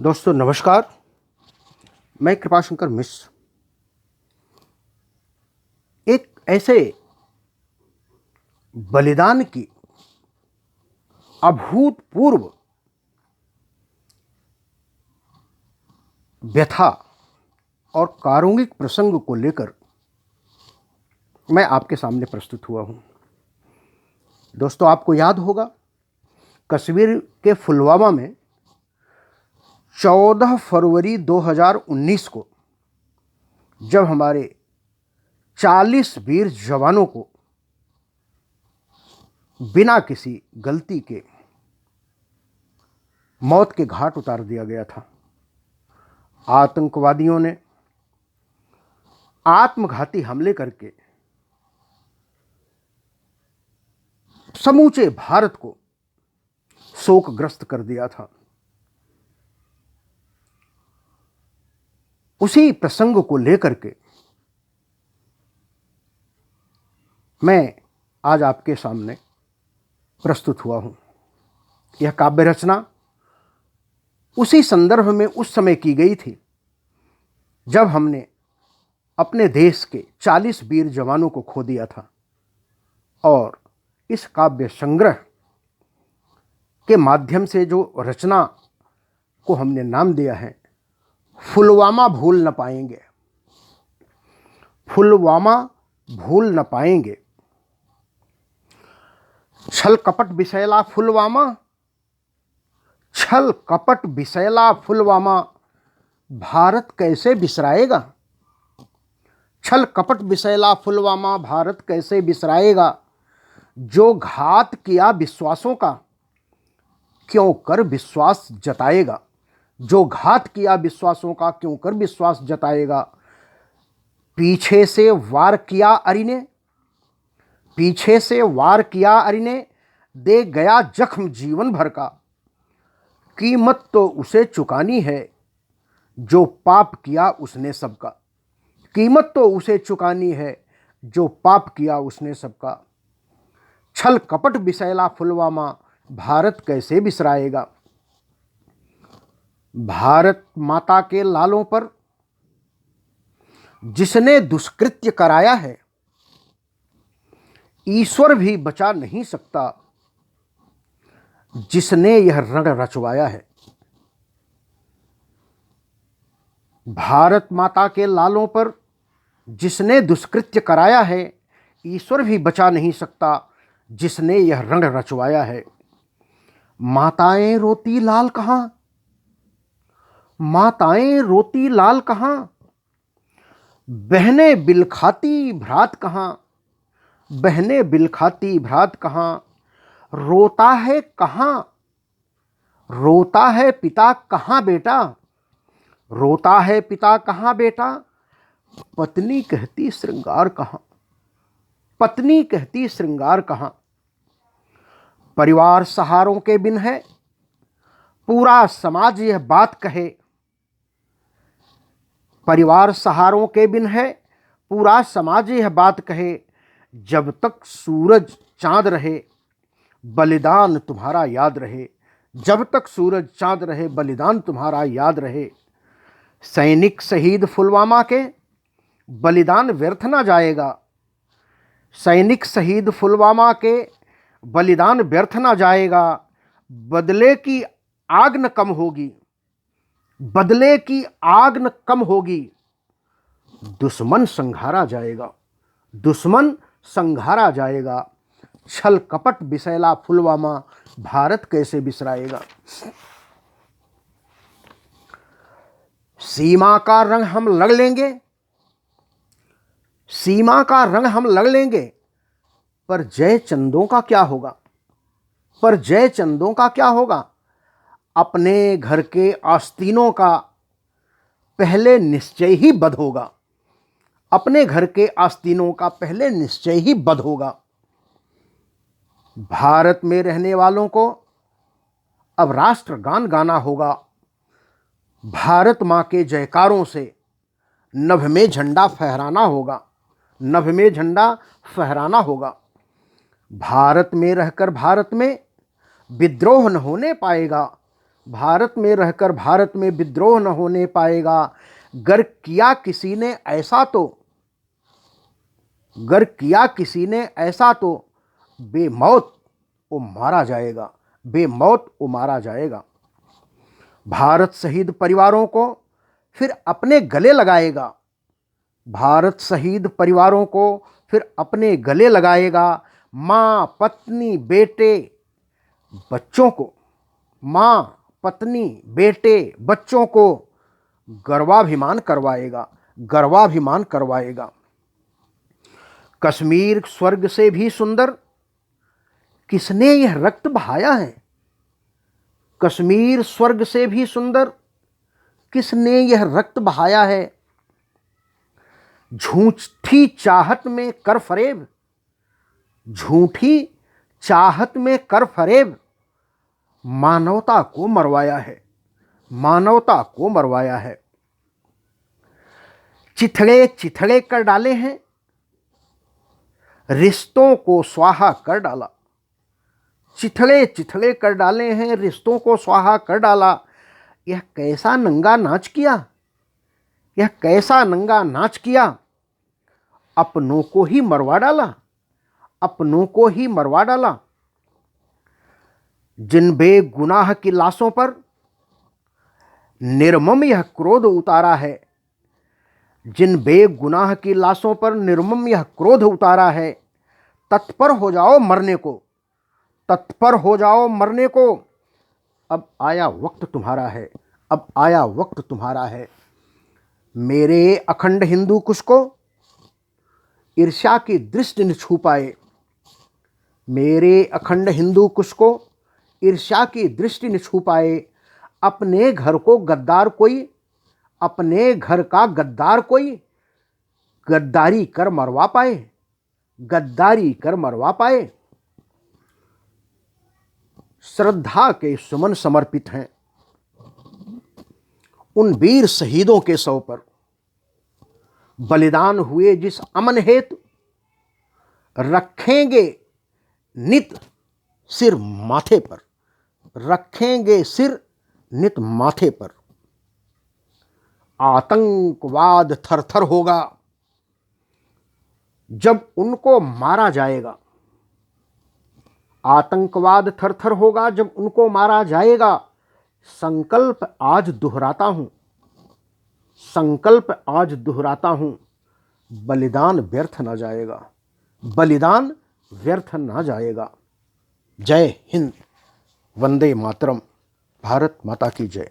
दोस्तों नमस्कार। मैं कृपाशंकर मिश्र एक ऐसे बलिदान की अभूतपूर्व व्यथा और कारुणिक प्रसंग को लेकर मैं आपके सामने प्रस्तुत हुआ हूं। दोस्तों आपको याद होगा कश्मीर के पुलवामा में 14 फरवरी 2019 को जब हमारे 40 वीर जवानों को बिना किसी गलती के मौत के घाट उतार दिया गया था। आतंकवादियों ने आत्मघाती हमले करके समूचे भारत को शोकग्रस्त कर दिया था। उसी प्रसंग को लेकर के मैं आज आपके सामने प्रस्तुत हुआ हूं। यह काव्य रचना उसी संदर्भ में उस समय की गई थी जब हमने अपने देश के 40 वीर जवानों को खो दिया था। और इस काव्य संग्रह के माध्यम से जो रचना को हमने नाम दिया है पुलवामा भूल न पाएंगे। पुलवामा भूल न पाएंगे। छल कपट विषैला पुलवामा, छल कपट विषैला पुलवामा, भारत कैसे बिसराएगा। छल कपट विषैला पुलवामा, भारत कैसे बिसराएगा। जो घात किया विश्वासों का, क्यों कर विश्वास जताएगा। जो घात किया विश्वासों का, क्यों कर विश्वास जताएगा। पीछे से वार किया अरि ने, पीछे से वार किया अरि ने, दे गया जख्म जीवन भर का। कीमत तो उसे चुकानी है जो पाप किया उसने सबका। कीमत तो उसे चुकानी है जो पाप किया उसने सबका। छल कपट विषैला पुलवामा, भारत कैसे बिसराएगा। भारत माता के लालों पर जिसने दुष्कृत्य कराया है, ईश्वर भी बचा नहीं सकता जिसने यह रण रचवाया है। भारत माता के लालों पर जिसने दुष्कृत्य कराया है, ईश्वर भी बचा नहीं सकता जिसने यह रण रचवाया है। माताएं रोती लाल कहां, माताएं रोती लाल कहां, बहनें बिलखाती भ्रात कहां, बहनें बिलखाती भ्रात कहां। रोता है कहां, रोता है पिता कहां बेटा, रोता है पिता कहां बेटा। पत्नी कहती श्रृंगार कहां, पत्नी कहती श्रृंगार कहां। परिवार सहारों के बिन है, पूरा समाज यह बात कहे। परिवार सहारों के बिन है, पूरा समाज यह बात कहे। जब तक सूरज चांद रहे, बलिदान तुम्हारा याद रहे। जब तक सूरज चांद रहे, बलिदान तुम्हारा याद रहे। सैनिक शहीद पुलवामा के, बलिदान व्यर्थ ना जाएगा। सैनिक शहीद पुलवामा के, बलिदान व्यर्थ ना जाएगा। बदले की आग न कम होगी, बदले की आग न कम होगी। दुश्मन संघारा जाएगा, दुश्मन संघारा जाएगा। छल कपट विषैला पुलवामा, भारत कैसे बिसराएगा। सीमा का रंग हम लड़ लेंगे, सीमा का रंग हम लड़ लेंगे, पर जय चंदों का क्या होगा, पर जय चंदों का क्या होगा। अपने घर के आस्तीनों का पहले निश्चय ही बद होगा, अपने घर के आस्तीनों का पहले निश्चय ही बद होगा। भारत में रहने वालों को अब राष्ट्रगान गाना होगा। भारत मां के जयकारों से नभ में झंडा फहराना होगा, नभ में झंडा फहराना होगा। भारत में रहकर भारत में विद्रोह न होने पाएगा, भारत में रहकर भारत में विद्रोह न होने पाएगा। गर किया किसी ने ऐसा तो, गर किया किसी ने ऐसा तो बेमौत वो मारा जाएगा, बेमौत वो मारा जाएगा। भारत शहीद परिवारों को फिर अपने गले लगाएगा, भारत शहीद परिवारों को फिर अपने गले लगाएगा। माँ पत्नी बेटे बच्चों को, माँ पत्नी बेटे बच्चों को गर्वाभिमान करवाएगा, गर्वाभिमान करवाएगा। कश्मीर स्वर्ग से भी सुंदर किसने यह रक्त बहाया है, कश्मीर स्वर्ग से भी सुंदर किसने यह रक्त बहाया है। झूठी चाहत में कर फरेब, झूठी चाहत में कर फरेब मानवता को मरवाया है, मानवता को मरवाया है। चिथड़े चिथड़े कर डाले हैं, रिश्तों को स्वाहा कर डाला, चिथड़े चिथड़े कर डाले हैं, रिश्तों को स्वाहा कर डाला। यह कैसा नंगा नाच किया, यह कैसा नंगा नाच किया, अपनों को ही मरवा डाला, अपनों को ही मरवा डाला। जिन बेगुनाह की लाशों पर निर्मम यह क्रोध उतारा है, जिन बेगुनाह की लाशों पर निर्मम यह क्रोध उतारा है। तत्पर हो जाओ मरने को, तत्पर हो जाओ मरने को, अब आया वक्त तुम्हारा है, अब आया वक्त तुम्हारा है। मेरे अखंड हिंदू कुश को ईर्ष्या की दृष्टि न छू पाए, मेरे अखंड हिंदू कुश को ईर्ष्या की दृष्टि न छू पाए। अपने घर को गद्दार कोई, अपने घर का गद्दार कोई गद्दारी कर मरवा पाए, गद्दारी कर मरवा पाए। श्रद्धा के सुमन समर्पित हैं उन वीर शहीदों के शव पर, बलिदान हुए जिस अमन हेतु, रखेंगे नित सिर माथे पर, रखेंगे सिर नित माथे पर। आतंकवाद थरथर होगा जब उनको मारा जाएगा, आतंकवाद थरथर होगा जब उनको मारा जाएगा। संकल्प आज दोहराता हूं, संकल्प आज दोहराता हूं, बलिदान व्यर्थ न जाएगा, बलिदान व्यर्थ न जाएगा। जय हिंद, वंदे मातरम, भारत माता की जय।